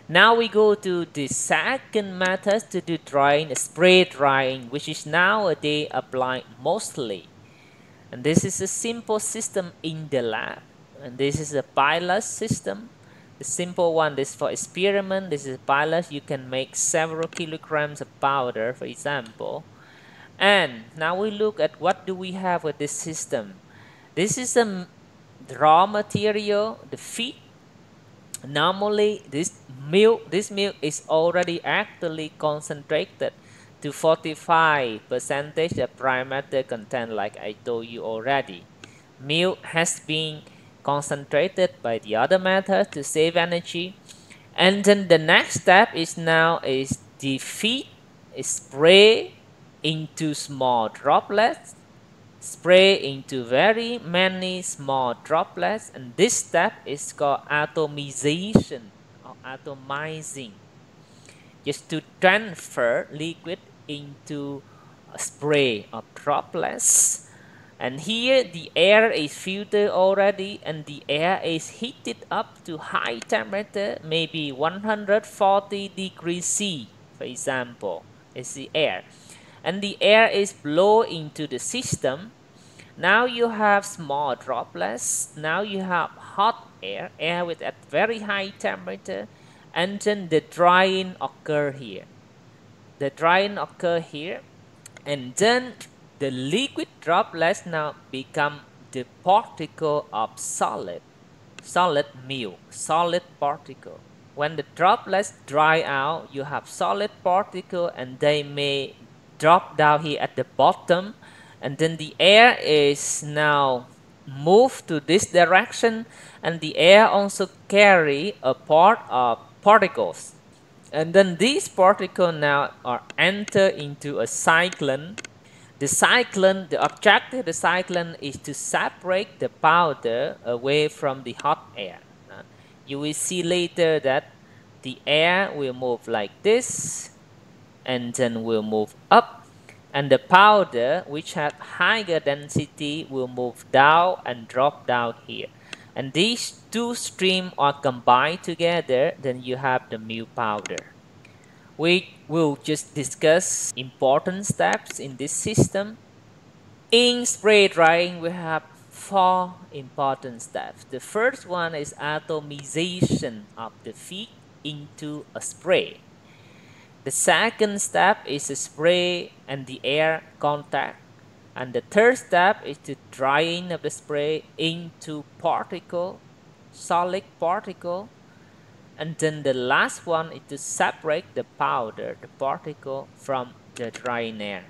Now we go to the second method to do drying, spray drying, which is nowadays applied mostly. And this is a simple system in the lab. And this is a pilot system. The simple one is for experiment. This is a pilot. You can make several kilograms of powder, for example. And now we look at what do we have with this system. This is a raw material, the feed. Normally this milk is already actually concentrated to 45% of prime matter content, like I told you already. Milk has been concentrated by the other method to save energy. And then the next step is now is the feed is spray into small droplets, spray into very many small droplets, and this step is called atomization or atomizing, just to transfer liquid into a spray of droplets. And here the air is filtered already, and the air is heated up to high temperature, maybe 140 degrees C, for example, is the air. And the air is blown into the system. Now you have small droplets. Now you have hot air, air with at very high temperature, and then the drying occur here. The drying occur here, and then the liquid droplets now become the particle of solid milk, solid particle. When the droplets dry out, you have solid particle, and they may drop down here at the bottom, and then the air is now moved to this direction, and the air also carry a part of particles. And then these particles now are enter into a cyclone. The objective of the cyclone is to separate the powder away from the hot air. You will see later that the air will move like this, and then will move up, and the powder, which has higher density, will move down and drop down here. And these two streams are combined together, then you have the milk powder. We will just discuss important steps in this system. In spray drying, we have 4 important steps. The first one is atomization of the feed into a spray. The second step is the spray and the air contact. And the third step is the drying of the spray into particle, solid particle. And then the last one is to separate the powder, the particle, from the drying air.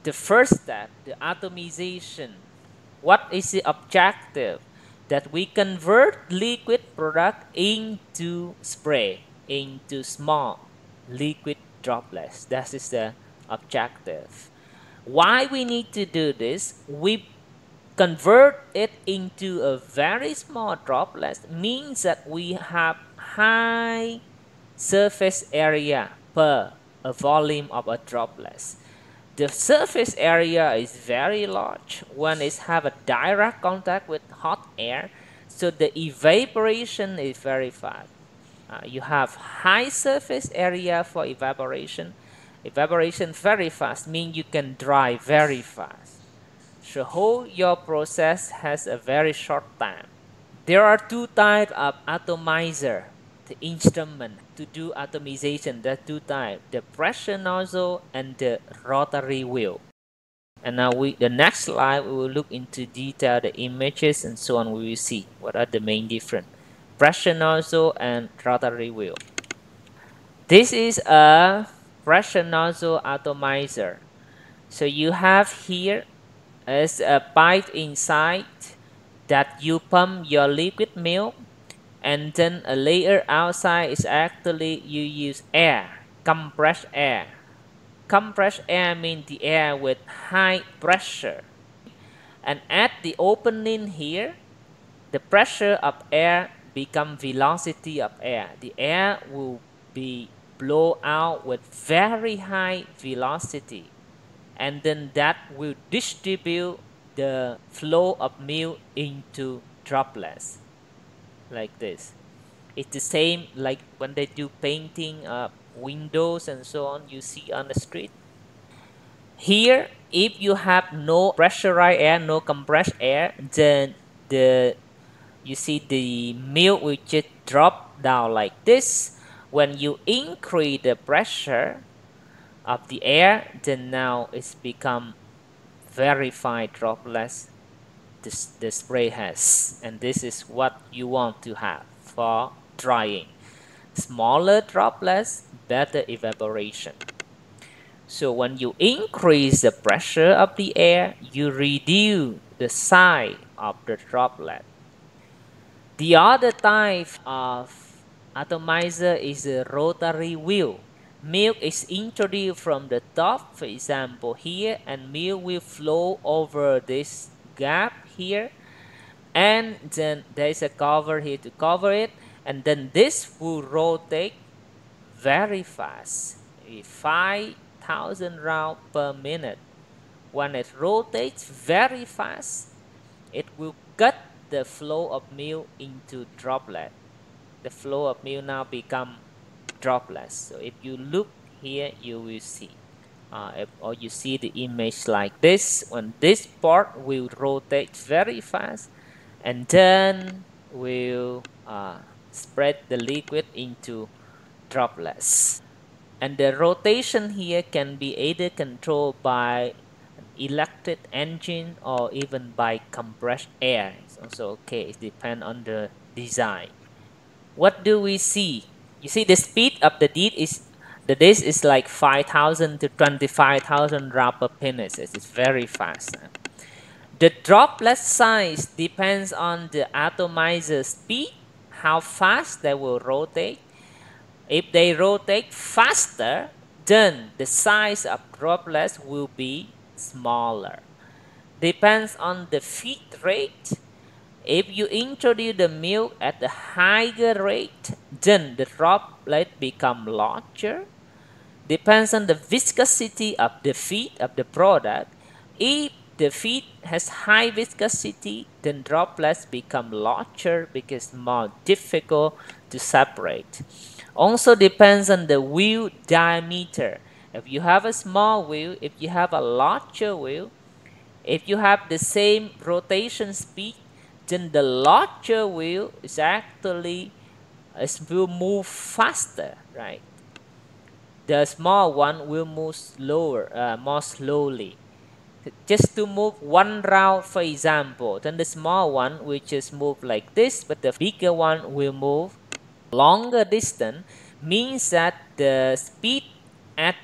The first step, the atomization. What is the objective? That we convert liquid product into spray, into small liquid droplets. That is the objective. Why we need to do this? We convert it into a very small droplet means that we have high surface area per a volume of a droplet. The surface area is very large when it have a direct contact with hot air, so the evaporation is very fast. You have high surface area for evaporation. Evaporation very fast means you can dry very fast. So whole your process has a very short time. There are 2 types of atomizer, the instrument to do atomization. There are 2 types, the pressure nozzle and the rotary wheel. And now the next slide we will look into detail the images and so on. We will see what are the main difference. Pressure nozzle and rotary wheel. This is a pressure nozzle atomizer. So you have here is a pipe inside that you pump your liquid milk, and then a layer outside is actually you use air, compressed air. Compressed air means the air with high pressure. And at the opening here, the pressure of air become velocity of air. The air will be blown out with very high velocity, and then that will distribute the flow of milk into droplets like this. It's the same like when they do painting windows and so on you see on the street. Here, if you have no pressurized air, no compressed air, then the you see the milk will just drop down like this. When you increase the pressure of the air, then now it's become very fine droplets the spray has, and this is what you want to have for drying. Smaller droplets, better evaporation. So when you increase the pressure of the air, you reduce the size of the droplet. The other type of atomizer is a rotary wheel. Milk is introduced from the top, for example here, and milk will flow over this gap here, and then there is a cover here to cover it, and then this will rotate very fast, 5,000 rounds per minute. When it rotates very fast, it will cut the flow of milk into droplet. The flow of milk now become droplets. So if you look here, you will see. Or you see the image like this, when this part will rotate very fast and then will spread the liquid into droplets. And the rotation here can be either controlled by an electric engine or even by compressed air. It's also okay, it depends on the design. What do we see? You see the speed of the disc is like 5,000 to 25,000 rounds per minute. It's very fast. The droplet size depends on the atomizer speed, how fast they will rotate. If they rotate faster, then the size of droplets will be smaller. Depends on the feed rate. If you introduce the milk at a higher rate, then the droplet become larger. Depends on the viscosity of the feed of the product. If the feed has high viscosity, then droplets become larger because more difficult to separate. Also depends on the wheel diameter. If you have a small wheel, if you have a larger wheel, if you have the same rotation speed, then the larger wheel is actually will move faster, right? The small one will move more slowly. Just to move one route, for example, then the small one will just move like this, but the bigger one will move longer distance, means that the speed at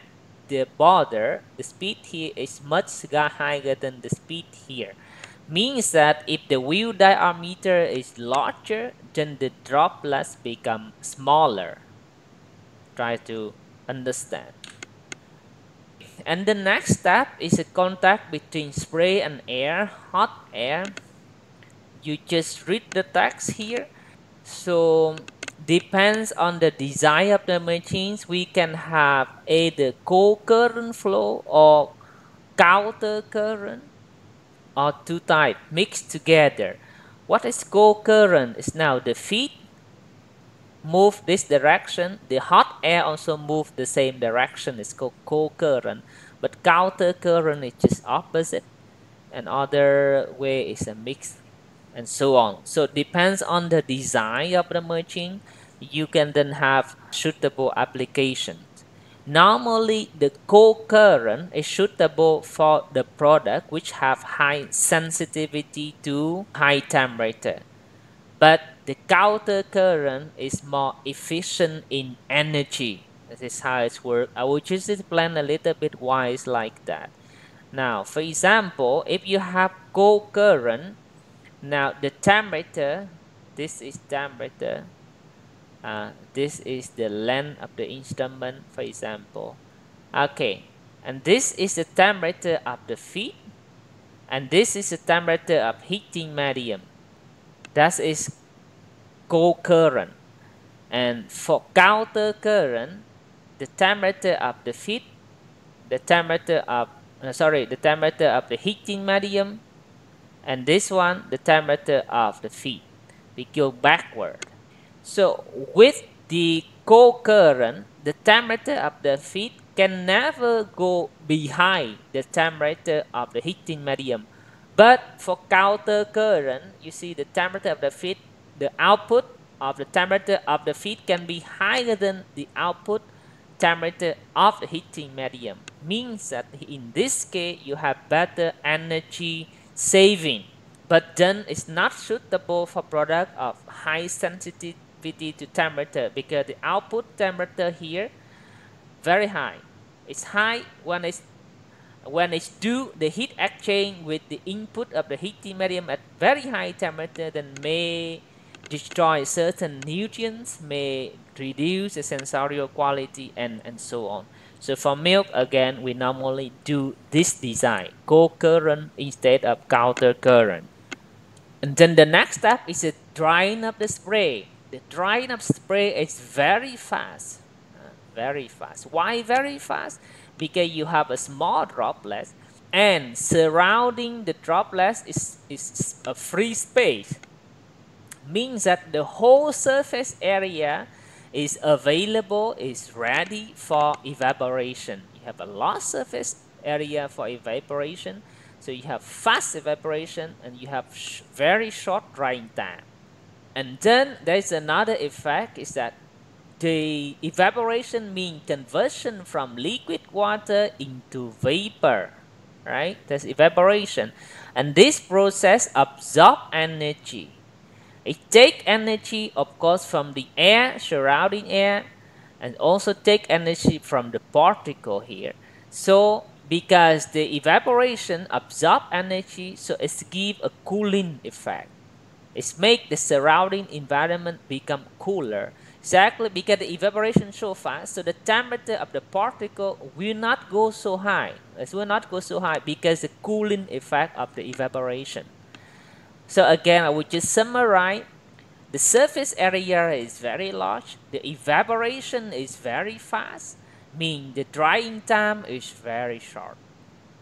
the border, the speed here is much higher than the speed here. Means that if the wheel diameter is larger, then the droplets become smaller. Try to understand. And the next step is a contact between spray and air, hot air. You just read the text here. So depends on the design of the machines, we can have either co-current flow or counter current, or two types mixed together. What is co-current? Is now the feed move this direction, the hot air also move the same direction. It's called co-current. But counter current is just opposite. Another way is a mix, and so on. So it depends on the design of the machine. You can then have suitable applications. Normally, the co-current is suitable for the product which have high sensitivity to high temperature. But the counter current is more efficient in energy. This is how it works. I will just explain a little bit why it's like that. Now, for example, if you have cold current, now the temperature, this is temperature, this is the length of the instrument, for example. Okay, and this is the temperature of the feed, and this is the temperature of heating medium. That is cold current. And for counter current, the temperature of the feed, the temperature of the temperature of the heating medium, and this one the temperature of the feed. We go backward. So with the co-current, the temperature of the feed can never go behind the temperature of the heating medium. But for counter current, you see the temperature of the feed, the output of the temperature of the feed can be higher than the output temperature of the heating medium. Means that in this case, you have better energy saving. But then it's not suitable for product of high sensitivity to temperature because the output temperature here very high. It's high when it's do the heat exchange with the input of the heating medium at very high temperature, then may destroy certain nutrients, may reduce the sensorial quality, and so on. So for milk, again, we normally do this design, co-current instead of counter current. And then the next step is the drying of the spray. The drying of spray is very fast. Very fast. Why very fast? Because you have a small droplet and surrounding the droplets is a free space. Means that the whole surface area is available, is ready for evaporation. You have a large surface area for evaporation, so you have fast evaporation and you have very short drying time. And then there's another effect is that the evaporation means conversion from liquid water into vapor, right? That's evaporation. And this process absorbs energy. It takes energy, of course, from the air, surrounding air, and also take energy from the particle here. So, because the evaporation absorb energy, so it's give a cooling effect. It's make the surrounding environment become cooler. Exactly because the evaporation so fast, so the temperature of the particle will not go so high. It will not go so high because the cooling effect of the evaporation. So again, I would just summarize. The surface area is very large. The evaporation is very fast, meaning the drying time is very short.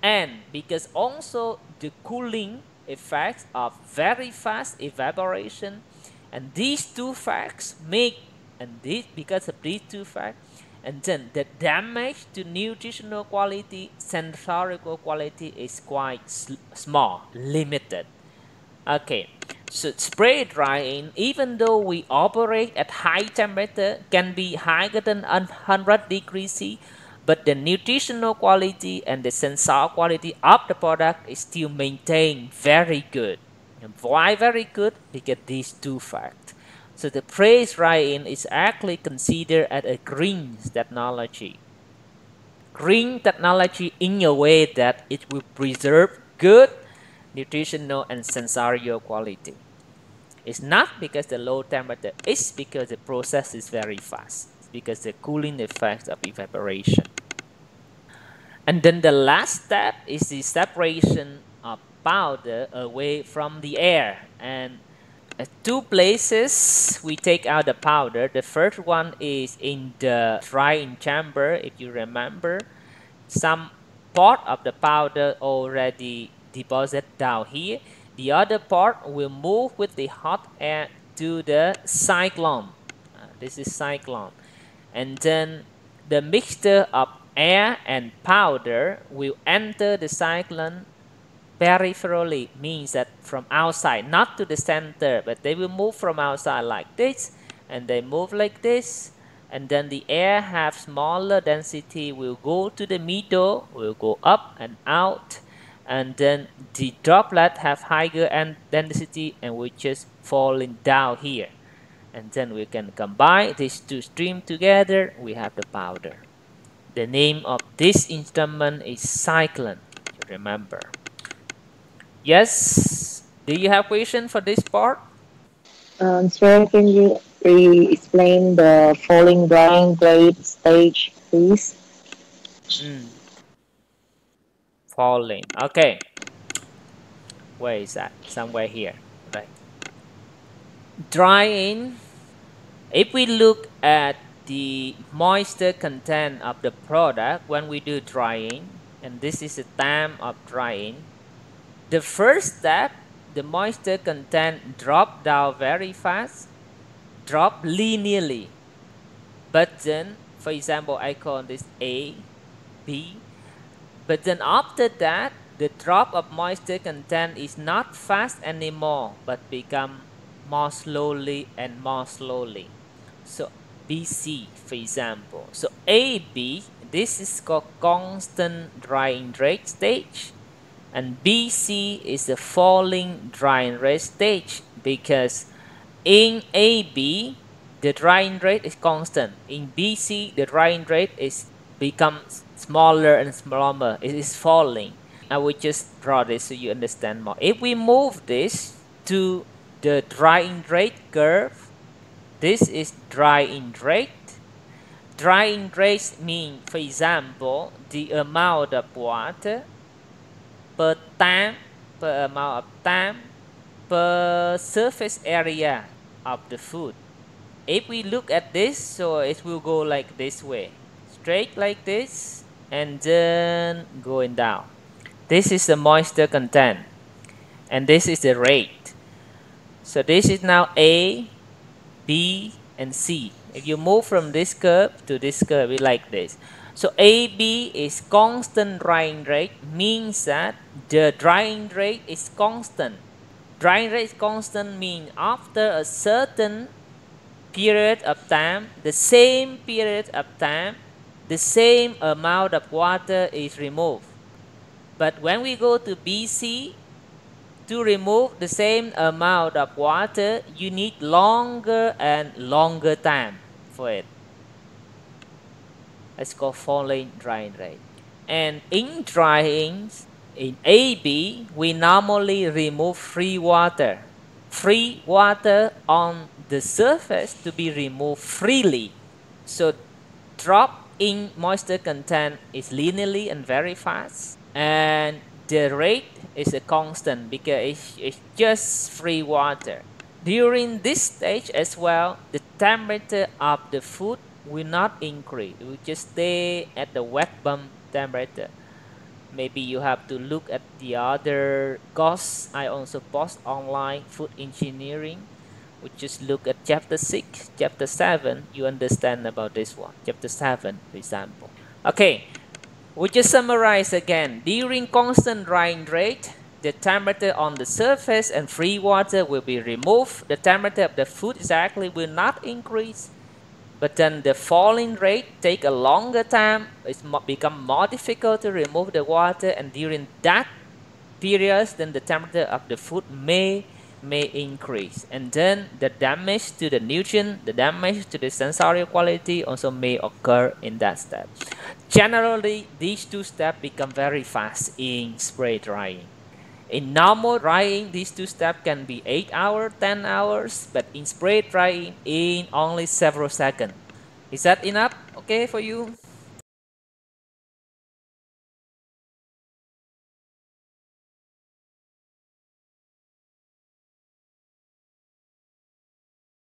And because also the cooling effects of very fast evaporation, and these two facts make, and this because of these two facts, and then the damage to nutritional quality, sensorial quality is quite small, limited. Okay, so spray drying, even though we operate at high temperature, can be higher than 100 degrees C, but the nutritional quality and the sensor quality of the product is still maintained very good. And why very good? Because these two facts. So the spray drying is actually considered as a green technology. Green technology in a way that it will preserve good nutritional and sensorial quality. It's not because the low temperature, it's because the process is very fast. It's because the cooling effect of evaporation. And then the last step is the separation of powder away from the air. And at two places we take out the powder. The first one is in the drying chamber, if you remember. Some part of the powder already deposited down here. The other part will move with the hot air to the cyclone. This is cyclone. And then the mixture of air and powder will enter the cyclone peripherally, means that from outside, not to the center, but they will move from outside like this, and they move like this, and then the air have smaller density, will go to the middle, will go up and out, and then the droplet have higher density and will just falling down here. And then we can combine these two streams together, we have the powder. The name of this instrument is cyclone, you remember. Yes. Do you have question for this part? Sir, can you re-explain the falling drying blade stage, please? Mm, falling. Okay. Where is that? Somewhere here. Right. Drying. If we look at the moisture content of the product when we do drying, and this is the time of drying, the first step, the moisture content drop down very fast. drop linearly. But then, for example, I call this A, B. But then after that, the drop of moisture content is not fast anymore, but become more slowly and more slowly. So BC, for example. So AB, this is called constant drying rate stage. And BC is the falling drying rate stage because in AB, the drying rate is constant. In BC, the drying rate is becomes smaller and smaller. It is falling. I will just draw this so you understand more. If we move this to the drying rate curve, this is drying rate. Drying rate means, for example, the amount of water per time, per amount of time, per surface area of the food. If we look at this, so it will go like this way, straight like this, and then going down. This is the moisture content, and this is the rate. So this is now A, B, and C. If you move from this curve to this curve, it's like this. So AB is constant drying rate, means that the drying rate is constant. Drying rate is constant means after a certain period of time, the same period of time, the same amount of water is removed. But when we go to BC, to remove the same amount of water, you need longer and longer time for it. It's called falling drying rate. And in drying, in AB, we normally remove free water. Free water on the surface to be removed freely. So drop in moisture content is linearly and very fast. And the rate is a constant because it's just free water. During this stage as well, the temperature of the food will not increase. It will just stay at the wet bump temperature. Maybe you have to look at the other course I also post online, food engineering. We just look at chapter 6, chapter 7, you understand about this one. Chapter 7, for example. Okay, we just summarize again. During constant drying rate, the temperature on the surface and free water will be removed. The temperature of the food exactly will not increase. But then the falling rate take a longer time. It's become more difficult to remove the water, and during that period, then the temperature of the food may increase, and then the damage to the nutrient, the damage to the sensorial quality also may occur in that step. Generally, these two steps become very fast in spray drying. In normal drying, these two steps can be 8 hours, 10 hours, but in spray drying, in only several seconds. Is that enough? Okay for you?